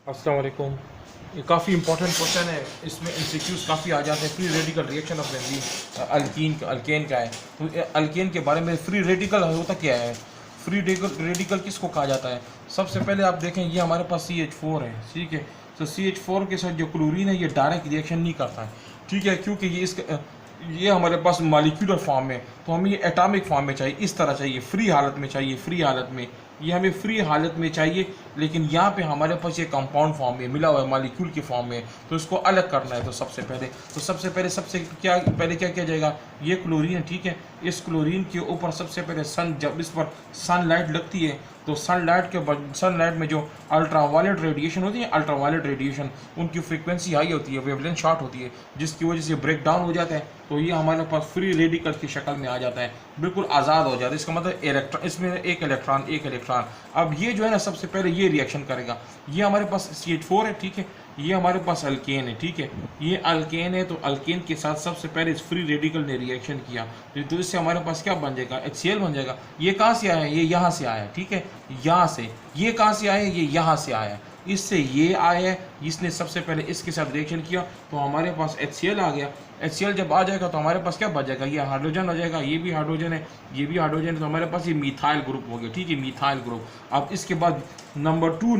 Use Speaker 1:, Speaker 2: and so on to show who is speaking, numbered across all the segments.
Speaker 1: अस्सलाम वालेकुम। ये काफ़ी इंपॉर्टेंट क्वेश्चन है, इसमें एमसीक्यूज़ काफ़ी आ जाते हैं। Free radical reaction of benzene alkane का है। तो अल्केन के बारे में फ्री रेडिकल होता क्या है, फ्री रेडिकल किसको कहा जाता है? सबसे पहले आप देखें, ये हमारे पास CH4 है, ठीक है। तो CH4 के साथ जो क्लोरीन है ये डायरेक्ट रिएक्शन नहीं करता है, ठीक है, क्योंकि ये हमारे पास मॉलिक्यूलर फॉर्म में, तो हमें ये एटॉमिक फॉर्म में चाहिए, इस तरह चाहिए, फ्री हालत में चाहिए, फ्री हालत में ये हमें फ्री हालत में चाहिए। लेकिन यहाँ पे हमारे पास ये कंपाउंड फॉर्म में मिला हुआ है, मॉलिक्यूल के फॉर्म में, तो इसको अलग करना है। तो सबसे पहले क्या किया जाएगा, ये क्लोरीन है, ठीक है। इस क्लोरीन के ऊपर सबसे पहले जब इस पर सनलाइट लगती है, तो सनलाइट में जो अल्ट्रावायलेट रेडिएशन होती है, अल्ट्रावायलेट रेडिएशन उनकी फ्रीक्वेंसी हाई होती है, वेवलेंथ शॉर्ट होती है, जिसकी वजह से ब्रेक डाउन हो जाता है। तो ये हमारे पास फ्री रेडिकल की शक्ल में आ जाता है, बिल्कुल आज़ाद हो जाता है। इसका मतलब इलेक्ट्रॉन, इसमें एक इलेक्ट्रॉन। अब ये जो है ना, सबसे पहले ये रिएक्शन करेगा। ये हमारे पास CH4 है, ठीक है। ये हमारे पास अल्केन है, ठीक है। ये अल्केन है, तो अल्केन के साथ सबसे पहले इस फ्री रेडिकल ने रिएक्शन किया, तो इससे हमारे पास क्या बन जाएगा, HCl बन जाएगा। ये कहाँ से आया है, ये यहाँ से आया है, ठीक है, यहाँ से। ये कहाँ से आया है, ये यहाँ से आया है, इससे ये आया है। इसने सबसे पहले इसके साथ रिएक्शन किया, तो हमारे पास HCl आ गया। HCl जब आ जाएगा तो हमारे पास क्या बच जाएगा, ये हाइड्रोजन आ जाएगा, ये भी हाइड्रोजन है, ये भी हाइड्रोजन है, तो हमारे पास ये मिथाइल ग्रुप हो गया, ठीक है, मिथाइल ग्रुप। अब इसके बाद नंबर 2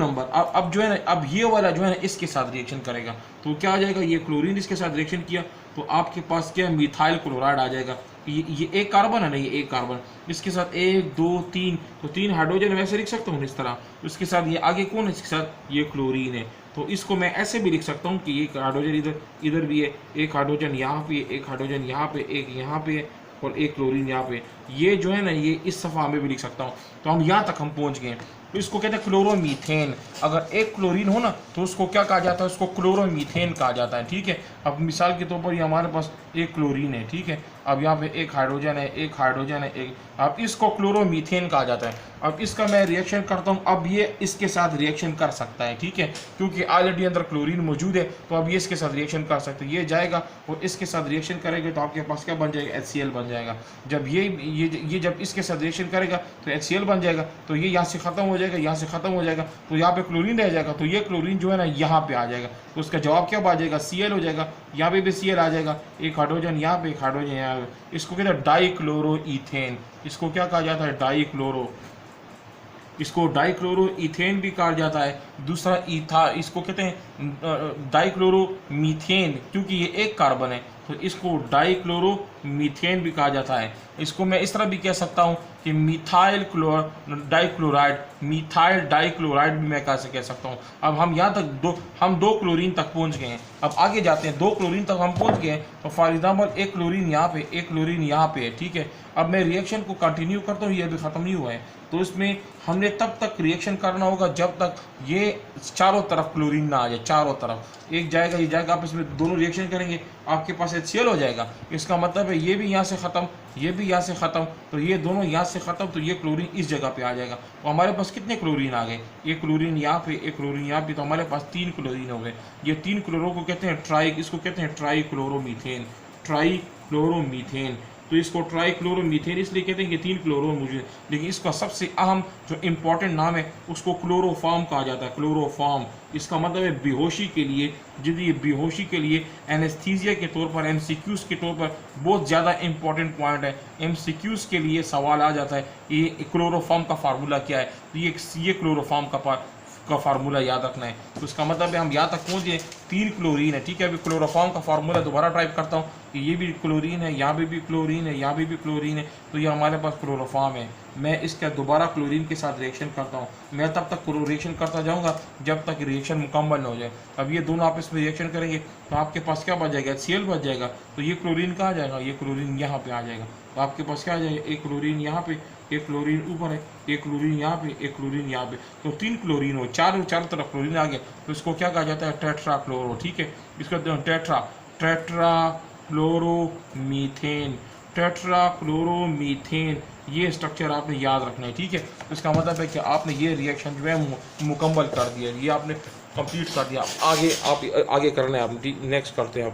Speaker 1: अब जो है ना, अब ये वाला जो है ना इसके साथ रिएक्शन करेगा, तो क्या आ जाएगा, ये क्लोरीन इसके साथ रिएक्शन किया, तो आपके पास क्या मिथाइल क्लोराइड आ जाएगा। ये एक कार्बन है ना, ये एक कार्बन, इसके साथ 1 2 3, तो 3 हाइड्रोजन वैसे लिख सकता हूँ इस तरह। इसके साथ ये आगे कौन है, इसके साथ ये क्लोरीन है, तो इसको मैं ऐसे भी लिख सकता हूँ कि एक हाइड्रोजन इधर भी है, एक हाइड्रोजन यहाँ पे, एक हाइड्रोजन यहाँ पे, एक यहाँ पे, और एक क्लोरीन यहाँ पे। ये जो है ना, ये इस सफ़ा में भी लिख सकता हूँ। तो हम यहाँ तक हम पहुँच गए। तो इसको कहते हैं क्लोरोमीथेन। अगर एक क्लोरीन हो ना, तो उसको क्या कहा जाता है, उसको क्लोरोमीथेन कहा जाता है, ठीक है। अब मिसाल के तौर पर ये हमारे पास एक क्लोरीन है, ठीक है। अब यहाँ पे एक हाइड्रोजन है, एक हाइड्रोजन है, एक, अब इसको क्लोरोमीथेन कहा जाता है। अब इसका मैं रिएक्शन करता हूँ, अब ये इसके साथ रिएक्शन कर सकता है, ठीक है, क्योंकि ऑलरेडी अंदर क्लोरीन मौजूद है, तो अब ये इसके साथ रिएक्शन कर सकते हैं। ये जाएगा और इसके साथ रिएक्शन करेंगे, तो आपके पास क्या बन जाएगा, HCl बन जाएगा। जब ये जब इसके साथ रिएक्शन करेगा तो HCl बन जाएगा, तो ये यहाँ से ख़त्म हो जाएगा, यहाँ से ख़त्म हो जाएगा, तो यहाँ पे क्लोरीन रह जाएगा, तो ये क्लोरीन जो है ना यहाँ पे आ जाएगा, तो उसका जवाब क्या आ जाएगा, Cl हो जाएगा। यहाँ पे भी Cl आ जाएगा, एक हाइड्रोजन यहाँ पे, एक हाइड्रोजन यहाँ पे। इसको कहते हैं डाइक्लोरोईथेन। इसको क्या कहा जाता है, इसको डाइक्लोरोईथेन भी कहा जाता है। दूसरा इसको कहते हैं डाइक्लोरोमीथेन, क्योंकि ये एक कार्बन है, तो इसको डाइक्लोरोमीथेन भी कहा जाता है। इसको मैं इस तरह भी कह सकता हूँ कि मिथाइल डाइक्लोराइड भी मैं कैसे कह सकता हूँ। अब हम यहाँ तक हम दो क्लोरीन तक पहुँच गए हैं। अब आगे जाते हैं, 2 क्लोरीन तक हम पहुँच गए हैं। तो फॉर एग्जाम्पल एक क्लोरीन यहाँ पे, एक क्लोरीन यहाँ पे है, ठीक है। अब मैं रिएक्शन को कंटिन्यू करता हूँ, ये अभी ख़त्म नहीं हुआ है, तो इसमें हमने तब तक रिएक्शन करना होगा जब तक ये चारों तरफ क्लोरीन ना आ जाए। चारों तरफ एक जाएगा, ये जाएगा, आप इसमें दोनों रिएक्शन करेंगे, आपके पास HCl हो जाएगा। इसका मतलब है ये भी यहाँ से ख़त्म, ये भी यहाँ से ख़त्म, तो ये दोनों यहाँ से ख़त्म, तो ये क्लोरीन इस जगह पे आ जाएगा। तो हमारे पास कितने क्लोरीन आ गए, एक क्लोरीन यहाँ पे, एक क्लोरीन यहाँ पे, तो हमारे पास 3 क्लोरीन हो गए। ये 3 क्लोरो को कहते हैं इसको कहते हैं ट्राईक्लोरोमीथेन। तो इसको ट्राईक्लोरोमीथेन इसलिए कहते हैं कि 3 क्लोरो मौजूद है, लेकिन इसका सबसे अहम जो इम्पोर्टेंट नाम है उसको क्लोरोफॉर्म कहा जाता है। क्लोरोफॉर्म, इसका मतलब है बेहोशी के लिए, यदि बेहोशी के लिए एनेस्थीसिया के तौर पर, MCQs के तौर पर बहुत ज़्यादा इंपॉर्टेंट पॉइंट है। MCQs के लिए सवाल आ जाता है ये क्लोरोफॉर्म का फार्मूला क्या है, तो ये क्लोरोफॉर्म का फार्मूला याद रखना है। तो इसका मतलब है हम यहाँ तक पहुँच गए, 3 क्लोरीन है, ठीक है। अभी क्लोरोफॉर्म का फार्मूला दोबारा टाइप करता हूँ कि ये भी क्लोरीन है, यहाँ पे भी क्लोरीन है, यहाँ पे भी क्लोरीन है, तो ये हमारे पास क्लोरोफॉर्म है। मैं इसका दोबारा क्लोरीन के साथ रिएक्शन करता हूँ, मैं तब तक रिएक्शन करता जाऊँगा जब तक रिएक्शन मुकम्मल न हो जाए। अब ये दोनों आपस में रिएक्शन करेंगे, तो आपके पास क्या बच जाएगा, HCl बच जाएगा। तो ये क्लोरीन कहाँ आ जाएगा, ये क्लोरीन यहाँ पे आ जाएगा। तो आपके पास क्या आ जाएगा, एक क्लोरीन यहाँ पे, एक क्लोरीन ऊपर है, एक क्लोरीन यहाँ पे, एक क्लोरीन यहाँ पे, तो 3 क्लोरीन हो, चारों तरफ क्लोरीन आ गया। तो इसको क्या कहा जाता है, टेट्राक्लोरो, ठीक है। इसको टेट्राक्लोरोमीथेन, ये स्ट्रक्चर आपने याद रखना है, ठीक है। इसका मतलब है कि आपने ये रिएक्शन जो है मुकम्मल कर दिया, ये आपने कंप्लीट कर दिया। आगे करना है आप, नेक्स्ट करते हैं आप।